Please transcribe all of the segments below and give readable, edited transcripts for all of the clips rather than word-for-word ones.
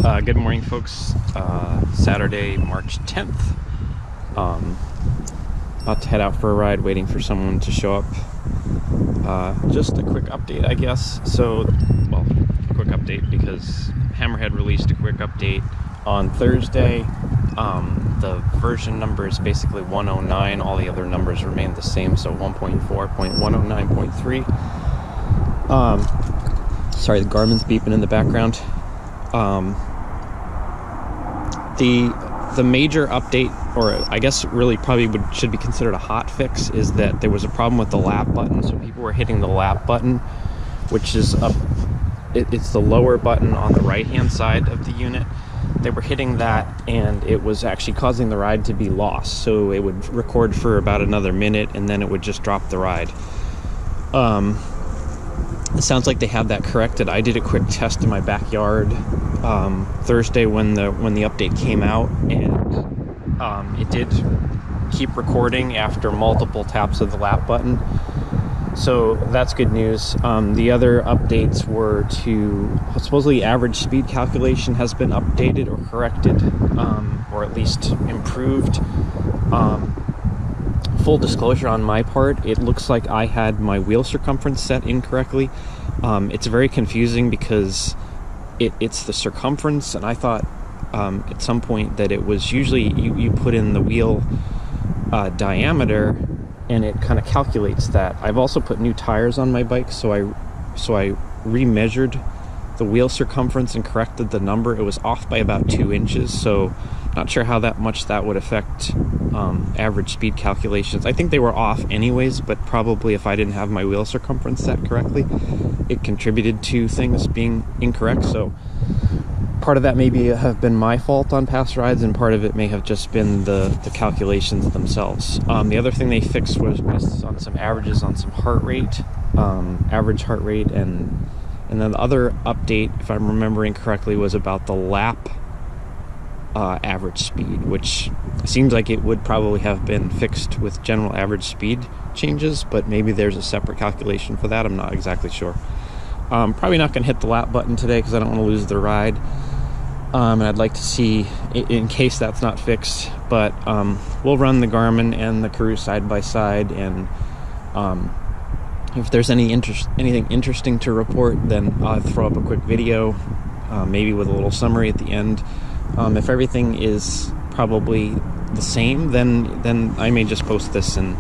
Good morning, folks. Saturday, March 10th. About to head out for a ride, waiting for someone to show up. Just a quick update, I guess. So, well, a quick update because Hammerhead released a quick update on Thursday. The version number is basically 109. All the other numbers remain the same, so 1.4.109.3. Sorry, the Garmin's beeping in the background. The major update, or I guess really probably should be considered a hot fix, is that there was a problem with the lap button. So people were hitting the lap button, which is it's the lower button on the right hand side of the unit. They were hitting that, and it was actually causing the ride to be lost. So it would record for about another minute, and then it would just drop the ride. It sounds like they have that corrected. I did a quick test in my backyard Thursday when the update came out, and it did keep recording after multiple taps of the lap button. So that's good news. The other updates were to supposedly average speed calculation has been updated or corrected, or at least improved. Full disclosure on my part, it looks like I had my wheel circumference set incorrectly. It's very confusing because it's the circumference, and I thought at some point that it was usually you put in the wheel diameter and it kind of calculates that. I've also put new tires on my bike, so I remeasured the wheel circumference and corrected the number. It was off by about 2 inches, so not sure how much that would affect average speed calculations. I think they were off anyways, but probably if I didn't have my wheel circumference set correctly, it contributed to things being incorrect. So part of that maybe have been my fault on past rides, and part of it may have just been the calculations themselves. The other thing they fixed was based on some averages on some heart rate, average heart rate, and then the other update, if I'm remembering correctly, was about the lap average speed, which seems like it would probably have been fixed with general average speed changes, but maybe there's a separate calculation for that. I'm not exactly sure. Probably not going to hit the lap button today because I don't want to lose the ride, and I'd like to see in case that's not fixed, but we'll run the Garmin and the Karoo side by side, and if there's anything interesting to report, then I'll throw up a quick video, maybe with a little summary at the end. If everything is probably the same, then I may just post this, and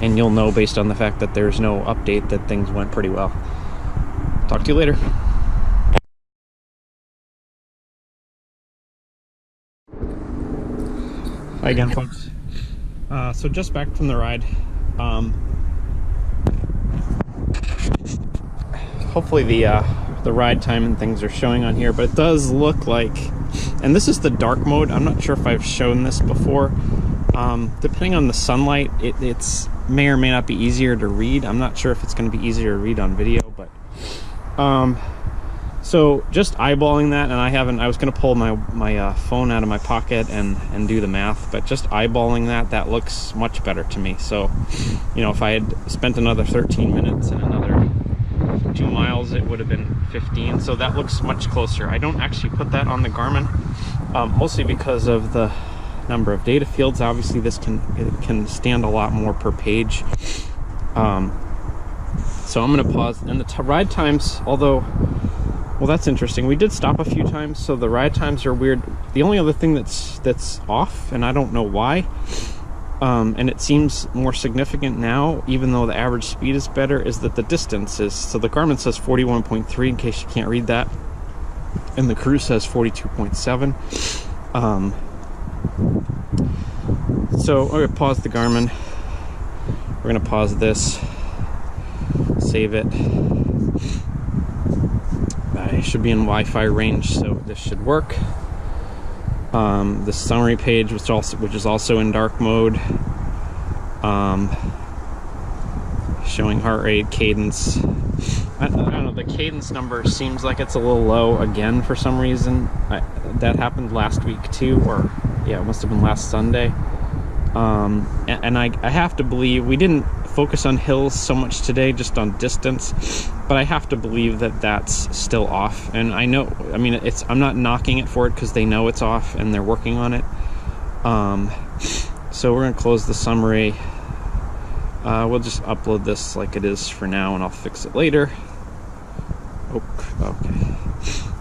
you'll know based on the fact that there's no update that things went pretty well. Talk to you later. Hi again, folks. So just back from the ride. Hopefully the ride time and things are showing on here, but it does look like, and this is the dark mode. I'm not sure if I've shown this before. Depending on the sunlight, it's may or may not be easier to read. I'm not sure if it's going to be easier to read on video, but so just eyeballing that, and I was going to pull my phone out of my pocket and do the math, but just eyeballing that looks much better to me. So, you know, if I had spent another 13 minutes and another 2 miles, it would have been 15. So that looks much closer. I don't actually put that on the Garmin, mostly because of the number of data fields. Obviously this can stand a lot more per page. So I'm going to pause, and the ride times, although, well, that's interesting. We did stop a few times, so the ride times are weird. The only other thing that's off, and I don't know why, and it seems more significant now, even though the average speed is better, is that the distance is, so the Garmin says 41.3 in case you can't read that, and the Karoo says 42.7. So I'm going to pause the Garmin. We're going to pause this, save it. I should be in Wi-Fi range, so this should work. The summary page, which is also in dark mode, showing heart rate, cadence. I don't know, the cadence number seems like it's a little low again for some reason. That happened last week too, or yeah, it must have been last Sunday. And I have to believe we didn't focus on hills so much today, just on distance, but I have to believe that that's still off. And I know, I mean, I'm not knocking it for it because they know it's off and they're working on it. So we're gonna close the summary. We'll just upload this like it is for now, and I'll fix it later. Okay.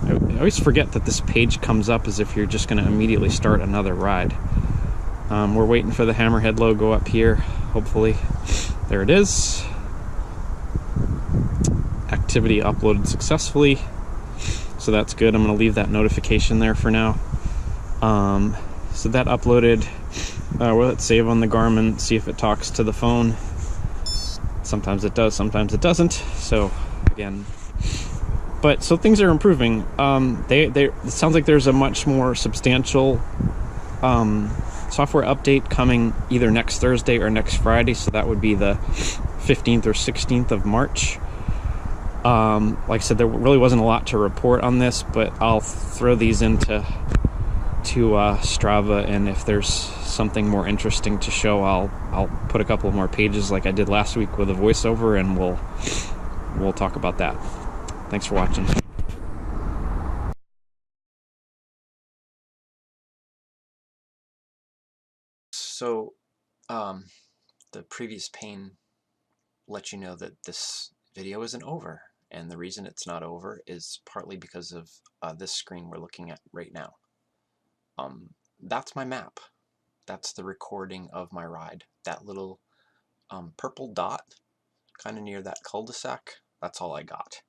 I always forget that this page comes up as if you're just going to immediately start another ride. We're waiting for the Hammerhead logo up here, hopefully. There it is. Activity uploaded successfully, so that's good. I'm going to leave that notification there for now. So that uploaded. Let's save on the Garmin, see if it talks to the phone. Sometimes it does, sometimes it doesn't. So again, so things are improving. It sounds like there's a much more substantial software update coming either next Thursday or next Friday. So that would be the 15th or 16th of March. Like I said, there really wasn't a lot to report on this, but I'll throw these into Strava, and if there's something more interesting to show, I'll put a couple more pages like I did last week with a voiceover, and we'll talk about that. Thanks for watching. So, the previous pane let you know that this video isn't over, and the reason it's not over is partly because of this screen we're looking at right now. That's my map. That's the recording of my ride. That little purple dot, kind of near that cul-de-sac, that's all I got.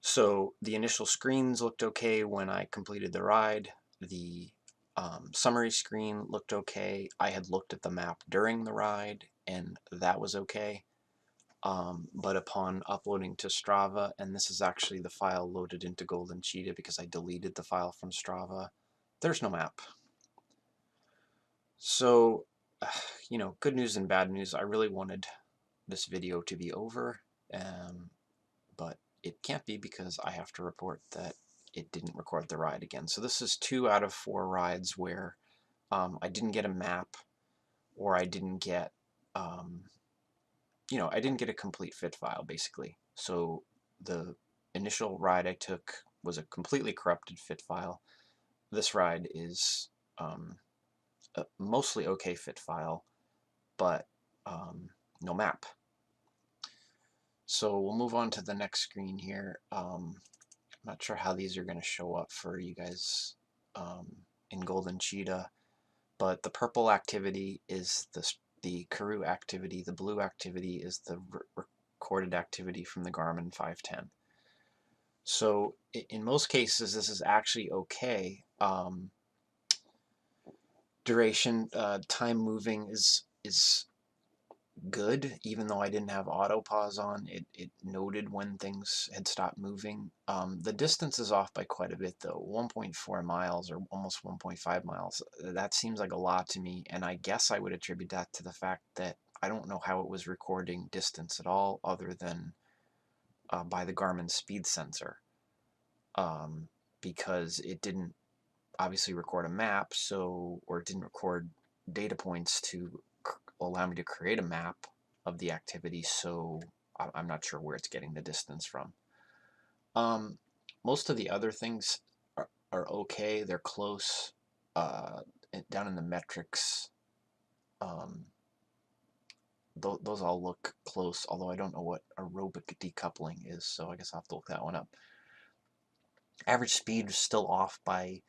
So the initial screens looked okay when I completed the ride. The summary screen looked okay. I had looked at the map during the ride, and that was okay. But upon uploading to Strava, and this is actually the file loaded into Golden Cheetah because I deleted the file from Strava, there's no map. So, you know, good news and bad news. I really wanted this video to be over, but it can't be because I have to report that it didn't record the ride again. So this is 2 out of 4 rides where I didn't get a map, or I didn't get, you know, I didn't get a complete fit file, basically. So the initial ride I took was a completely corrupted fit file. This ride is a mostly okay fit file, but no map. So we'll move on to the next screen here. I'm not sure how these are going to show up for you guys in Golden Cheetah, but the purple activity is the Karoo activity, the blue activity is the recorded activity from the Garmin 510. So in most cases, this is actually okay. Duration, time moving is good, even though I didn't have auto pause on. It noted when things had stopped moving. The distance is off by quite a bit though, 1.4 miles or almost 1.5 miles. That seems like a lot to me, and I guess I would attribute that to the fact that I don't know how it was recording distance at all other than by the Garmin speed sensor, because it didn't obviously record a map, or it didn't record data points to allow me to create a map of the activity, so I'm not sure where it's getting the distance from. Most of the other things are okay. They're close. Down in the metrics, those all look close, although I don't know what aerobic decoupling is, so I guess I'll have to look that one up. Average speed is still off by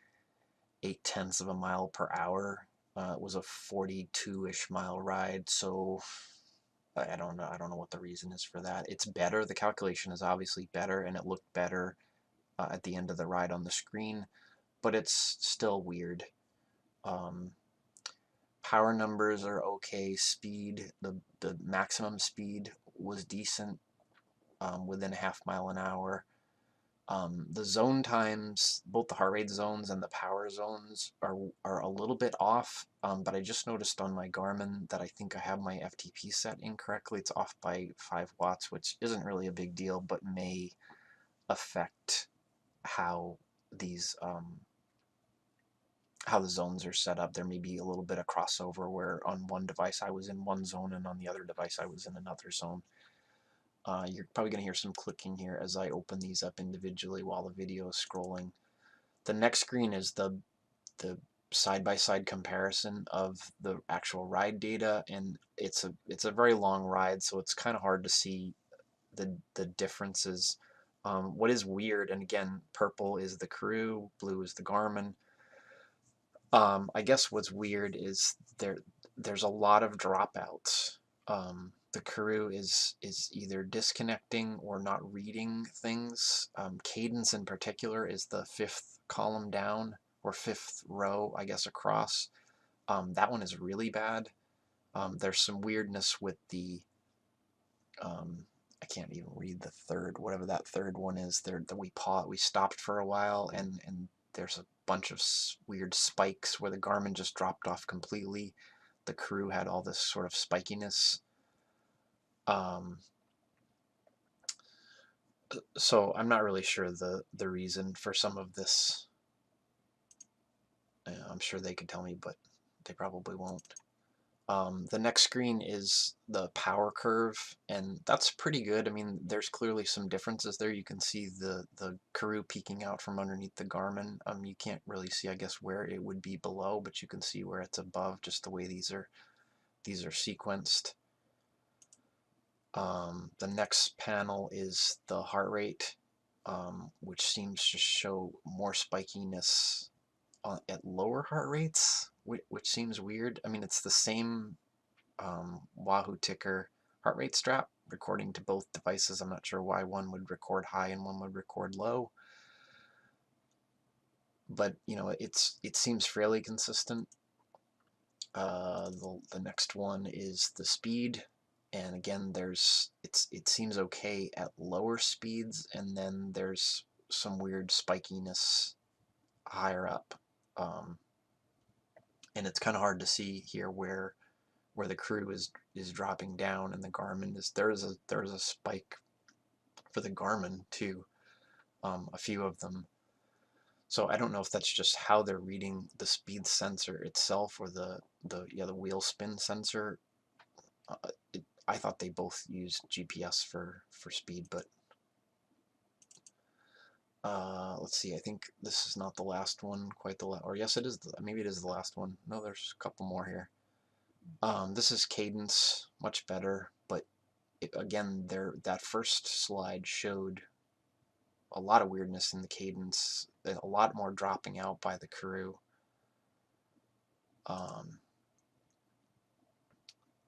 0.8 of a mile per hour. It was a 42-ish mile ride, so I don't know what the reason is for that. It's better. The calculation is obviously better, and it looked better at the end of the ride on the screen, but it's still weird. Power numbers are okay. Speed, the maximum speed was decent, within a half mile an hour. The zone times, both the heart rate zones and the power zones are a little bit off, but I just noticed on my Garmin that I think I have my FTP set incorrectly. It's off by 5 watts, which isn't really a big deal, but may affect how these how the zones are set up. There may be a little bit of crossover where on one device I was in one zone and on the other device I was in another zone. You're probably going to hear some clicking here as I open these up individually while the video is scrolling. The next screen is the side-by-side comparison of the actual ride data, and it's a very long ride, so it's kind of hard to see the differences. What is weird, and again, purple is the Karoo, blue is the Garmin. I guess what's weird is there's a lot of dropouts. The Karoo is either disconnecting or not reading things. Cadence in particular is the fifth column down, or fifth row, I guess, across. That one is really bad. There's some weirdness with the I can't even read the third, whatever that third one is. There that we stopped for a while, and there's a bunch of weird spikes where the Garmin just dropped off completely. The Karoo had all this sort of spikiness. Um, so I'm not really sure the reason for some of this. I'm sure they could tell me, but they probably won't. The next screen is the power curve, and that's pretty good. I mean, there's clearly some differences there. You can see the Karoo peeking out from underneath the Garmin. You can't really see, I guess, where it would be below, but you can see where it's above, just the way these are sequenced. The next panel is the heart rate, which seems to show more spikiness at lower heart rates, which seems weird. I mean, it's the same Wahoo Ticker heart rate strap recording to both devices. I'm not sure why one would record high and one would record low, but you know, it seems fairly consistent. The next one is the speed, and again, it seems okay at lower speeds, and then there's some weird spikiness higher up, and it's kind of hard to see here where the Karoo is dropping down, and the Garmin is there's a spike for the Garmin too, a few of them. So I don't know if that's just how they're reading the speed sensor itself, or the wheel spin sensor. I thought they both used GPS for speed, but let's see. I think this is not the last one, quite the last, or yes, it is. Maybe it is the last one. No, there's a couple more here. This is cadence, much better, but again, that first slide showed a lot of weirdness in the cadence, a lot more dropping out by the Karoo.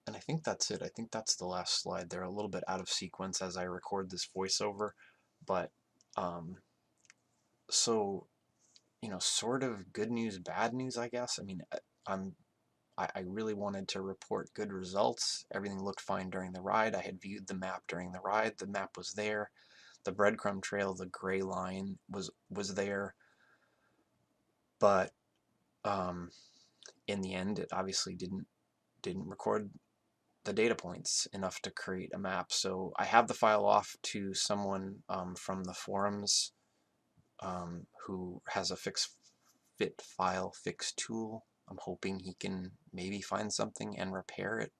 And I think that's it. I think that's the last slide. They're a little bit out of sequence as I record this voiceover, but so, you know, sort of good news, bad news, I guess. I mean, I really wanted to report good results. Everything looked fine during the ride. I had viewed the map during the ride. The map was there. The breadcrumb trail, the gray line, was there. But in the end, it obviously didn't record the data points enough to create a map. So I have the file off to someone from the forums who has a fit file fix tool. I'm hoping he can maybe find something and repair it.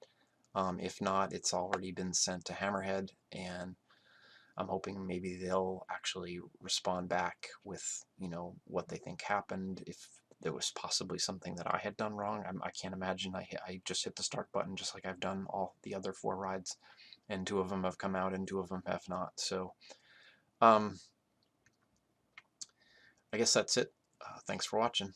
If not, it's already been sent to Hammerhead, and I'm hoping maybe they'll actually respond back with, you know, what they think happened, if there was possibly something that I had done wrong. I can't imagine I just hit the start button just like I've done all the other 4 rides, and 2 of them have come out and 2 of them have not. So I guess that's it. Thanks for watching.